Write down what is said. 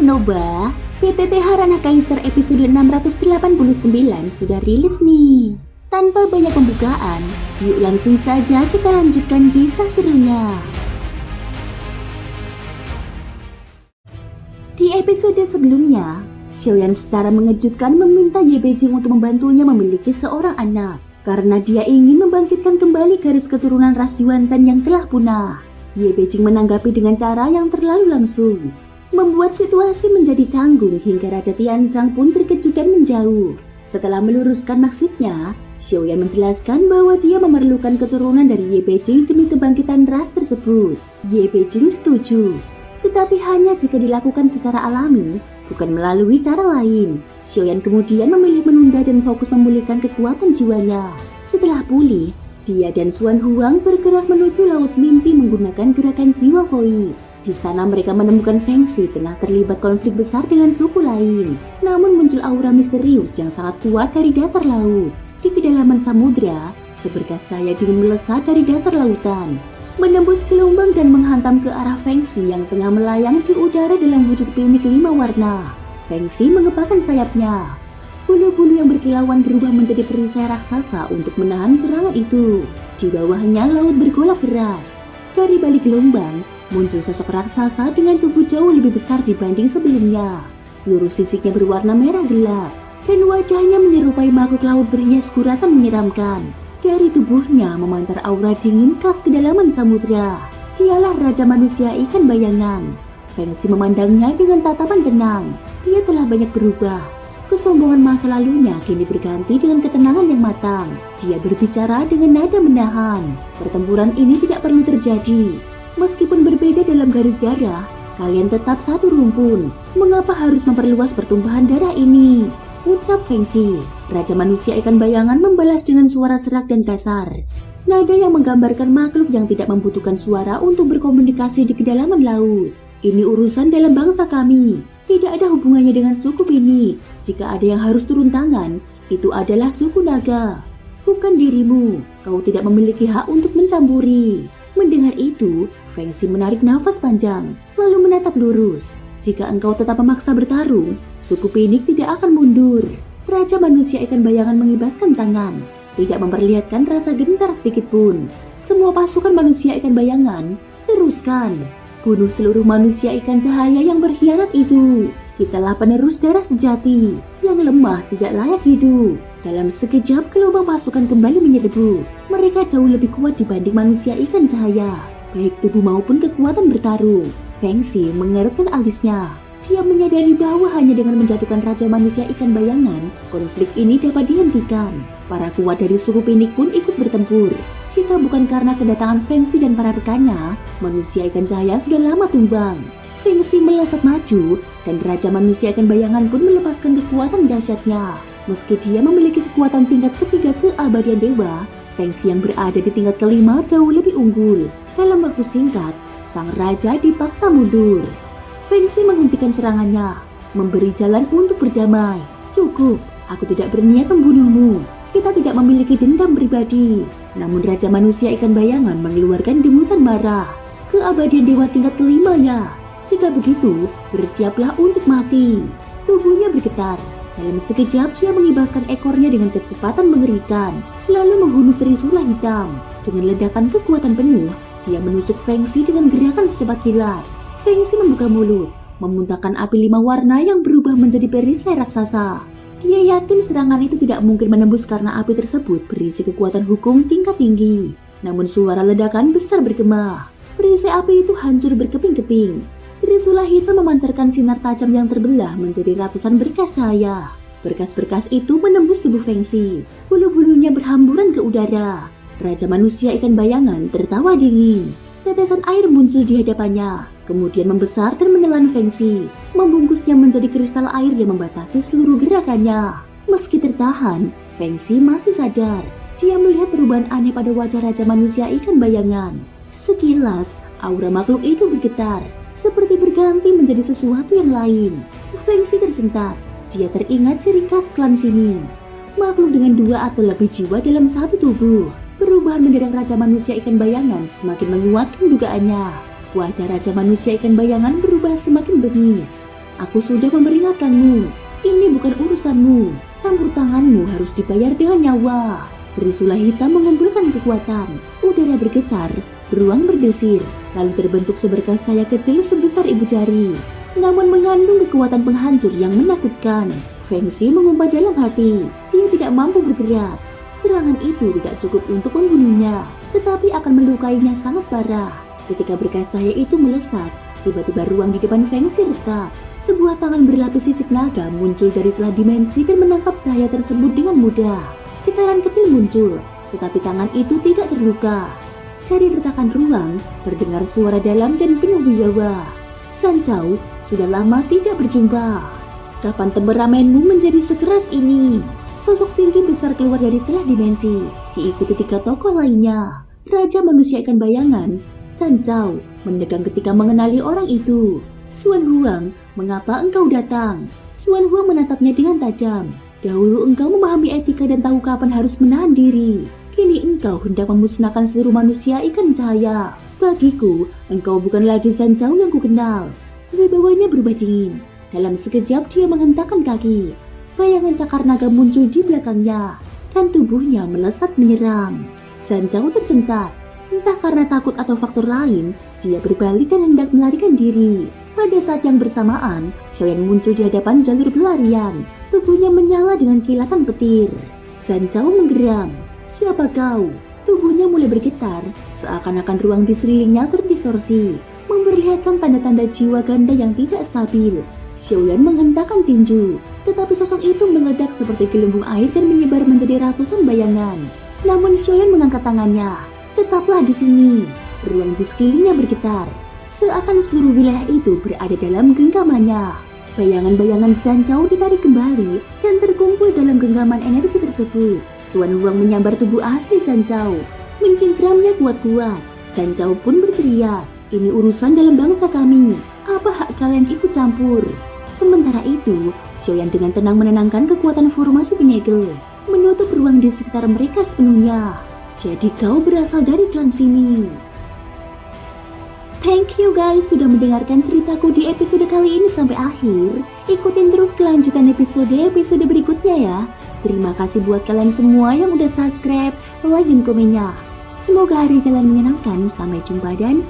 Noba, PTT Harana Kaisar episode 689 sudah rilis nih. Tanpa banyak pembukaan, yuk langsung saja kita lanjutkan kisah serunya. Di episode sebelumnya, Xiaoyan secara mengejutkan meminta Ye Beijing untuk membantunya memiliki seorang anak karena dia ingin membangkitkan kembali garis keturunan ras Yuanzhan yang telah punah. Ye Beijing menanggapi dengan cara yang terlalu langsung, membuat situasi menjadi canggung hingga Raja Tianzang pun terkejut dan menjauh. Setelah meluruskan maksudnya, Xiaoyan menjelaskan bahwa dia memerlukan keturunan dari Ye Beijing demi kebangkitan ras tersebut. Ye Beijing setuju, tetapi hanya jika dilakukan secara alami, bukan melalui cara lain. Xiaoyan kemudian memilih menunda dan fokus memulihkan kekuatan jiwanya. Setelah pulih, dia dan Xuan Huang bergerak menuju Laut Mimpi menggunakan gerakan jiwa void. Di sana mereka menemukan Feng Xi tengah terlibat konflik besar dengan suku lain. Namun muncul aura misterius yang sangat kuat dari dasar laut. Di kedalaman samudra, seberkas cahaya dingin melesat dari dasar lautan, menembus gelombang dan menghantam ke arah Feng Xi yang tengah melayang di udara dalam wujud klinik 5 warna. Feng Xi mengepakkan sayapnya. Bulu-bulu yang berkilauan berubah menjadi perisai raksasa untuk menahan serangan itu. Di bawahnya laut bergolak keras. Dari balik gelombang, muncul sosok raksasa dengan tubuh jauh lebih besar dibanding sebelumnya. Seluruh sisiknya berwarna merah gelap, dan wajahnya menyerupai makhluk laut berhias guratan menyeramkan. Dari tubuhnya memancar aura dingin khas kedalaman samudra. Dialah Raja Manusia Ikan Bayangan. Feng Xi memandangnya dengan tatapan tenang. Dia telah banyak berubah. Kesombongan masa lalunya kini berganti dengan ketenangan yang matang. Dia berbicara dengan nada menahan. Pertempuran ini tidak perlu terjadi. Meskipun berbeda dalam garis darah, kalian tetap satu rumpun. Mengapa harus memperluas pertumpahan darah ini? Ucap Feng Xi. Raja Manusia Ikan Bayangan membalas dengan suara serak dan kasar. Nada yang menggambarkan makhluk yang tidak membutuhkan suara untuk berkomunikasi di kedalaman laut. Ini urusan dalam bangsa kami. Tidak ada hubungannya dengan suku Bini. Jika ada yang harus turun tangan, itu adalah suku naga. Bukan dirimu. Kau tidak memiliki hak untuk mencampuri. Mendengar itu, Feng Xi menarik nafas panjang, lalu menatap lurus. Jika engkau tetap memaksa bertarung, suku Pinik tidak akan mundur. Raja Manusia Ikan Bayangan mengibaskan tangan, tidak memperlihatkan rasa gentar sedikit pun. Semua pasukan manusia ikan bayangan, teruskan. Bunuh seluruh manusia ikan cahaya yang berkhianat itu. Kitalah penerus darah sejati, yang lemah tidak layak hidup. Dalam sekejap gelombang pasukan kembali menyerbu. Mereka jauh lebih kuat dibanding manusia ikan cahaya, baik tubuh maupun kekuatan bertarung. Feng Xi mengerutkan alisnya. Dia menyadari bahwa hanya dengan menjatuhkan Raja Manusia Ikan Bayangan, konflik ini dapat dihentikan. Para kuat dari suku Pinik pun ikut bertempur. Jika bukan karena kedatangan Feng Xi dan para rekannya, manusia ikan cahaya sudah lama tumbang. Feng Xi melesat maju, dan Raja Manusia Ikan Bayangan pun melepaskan kekuatan dahsyatnya. Meski dia memiliki kekuatan tingkat ketiga keabadian dewa, Feng Xi yang berada di tingkat kelima jauh lebih unggul. Dalam waktu singkat, sang raja dipaksa mundur. Feng Xi menghentikan serangannya, memberi jalan untuk berdamai. Cukup, aku tidak berniat membunuhmu. Kita tidak memiliki dendam pribadi. Namun Raja Manusia Ikan Bayangan mengeluarkan dengusan marah. Keabadian dewa tingkat kelima ya. Jika begitu, bersiaplah untuk mati. Tubuhnya bergetar. Dalam sekejap dia mengibaskan ekornya dengan kecepatan mengerikan, lalu menghunus trisula hitam. Dengan ledakan kekuatan penuh, dia menusuk Feng Xi dengan gerakan secepat kilat. Feng Xi membuka mulut, memuntahkan api 5 warna yang berubah menjadi perisai raksasa. Dia yakin serangan itu tidak mungkin menembus karena api tersebut berisi kekuatan hukum tingkat tinggi. Namun suara ledakan besar bergema. Perisai api itu hancur berkeping-keping. Trisula hitam memancarkan sinar tajam yang terbelah menjadi ratusan berkas cahaya. Berkas-berkas itu menembus tubuh Feng Xi. Bulu-bulunya berhamburan ke udara. Raja Manusia Ikan Bayangan tertawa dingin. Tetesan air muncul di hadapannya, kemudian membesar dan menelan Feng Xi, membungkusnya menjadi kristal air yang membatasi seluruh gerakannya. Meski tertahan, Feng Xi masih sadar. Dia melihat perubahan aneh pada wajah Raja Manusia Ikan Bayangan. Sekilas, aura makhluk itu bergetar, seperti berganti menjadi sesuatu yang lain. Feng Xi tersentak. Dia teringat ciri khas klan Sining, makhluk dengan 2 atau lebih jiwa dalam satu tubuh. Perubahan mendadak Raja Manusia Ikan Bayangan semakin menguatkan dugaannya. Wajah Raja Manusia Ikan Bayangan berubah semakin bengis. Aku sudah memperingatkanmu. Ini bukan urusanmu. Campur tanganmu harus dibayar dengan nyawa. Trisula hitam mengumpulkan kekuatan. Udara bergetar, ruang berdesir, lalu terbentuk seberkas cahaya kecil sebesar ibu jari. Namun mengandung kekuatan penghancur yang menakutkan. Fengxi mengumpat dalam hati. Dia tidak mampu bergerak. Serangan itu tidak cukup untuk membunuhnya, tetapi akan melukainya sangat parah. Ketika berkas cahaya itu melesat, tiba-tiba ruang di depan Fengxi retak. Sebuah tangan berlapis sisik naga muncul dari celah dimensi dan menangkap cahaya tersebut dengan mudah. Getaran kecil muncul, tetapi tangan itu tidak terluka. Dari retakan ruang, terdengar suara dalam dan penuh wibawa. San Cao, sudah lama tidak berjumpa. Kapan temperamenmu menjadi sekeras ini? Sosok tinggi besar keluar dari celah dimensi, diikuti 3 tokoh lainnya. Raja manusia ikan bayangan, San Cao, mendegang ketika mengenali orang itu. Xuan Huang, mengapa engkau datang? Xuan Huang menatapnya dengan tajam. Dahulu engkau memahami etika dan tahu kapan harus menahan diri. Kini engkau hendak memusnahkan seluruh manusia ikan cahaya. Bagiku, engkau bukan lagi San Cao yang kukenal. Wibawanya berubah dingin. Dalam sekejap dia menghentakkan kaki. Bayangan cakar naga muncul di belakangnya, dan tubuhnya melesat menyerang. San Cao tersentak. Entah karena takut atau faktor lain, dia berbalik dan hendak melarikan diri. Pada saat yang bersamaan, Xiaoyan muncul di hadapan jalur pelarian. Tubuhnya menyala dengan kilatan petir. San Cao menggeram. Siapa kau? Tubuhnya mulai bergetar, seakan-akan ruang di sekelilingnya terdistorsi, memperlihatkan tanda-tanda jiwa ganda yang tidak stabil. Xiaoyan menghentakkan tinju, tetapi sosok itu meledak seperti gelembung air dan menyebar menjadi ratusan bayangan. Namun Xiaoyan mengangkat tangannya. Tetaplah di sini. Ruang di sekelilingnya bergetar, seakan seluruh wilayah itu berada dalam genggamannya. Bayangan-bayangan San Cao ditarik kembali dan terkumpul dalam genggaman energi tersebut. Xuan Huang menyambar tubuh asli San Cao, mencengkramnya kuat-kuat. San Cao pun berteriak, "Ini urusan dalam bangsa kami. Apa hak kalian ikut campur?" Sementara itu, Xiaoyan dengan tenang menenangkan kekuatan formasi penyegel, menutup ruang di sekitar mereka sepenuhnya. Jadi kau berasal dari klan sini. Thank you guys sudah mendengarkan ceritaku di episode kali ini sampai akhir. Ikutin terus kelanjutan episode berikutnya ya. Terima kasih buat kalian semua yang udah subscribe, like, dan komennya. Semoga hari kalian menyenangkan. Sampai jumpa dan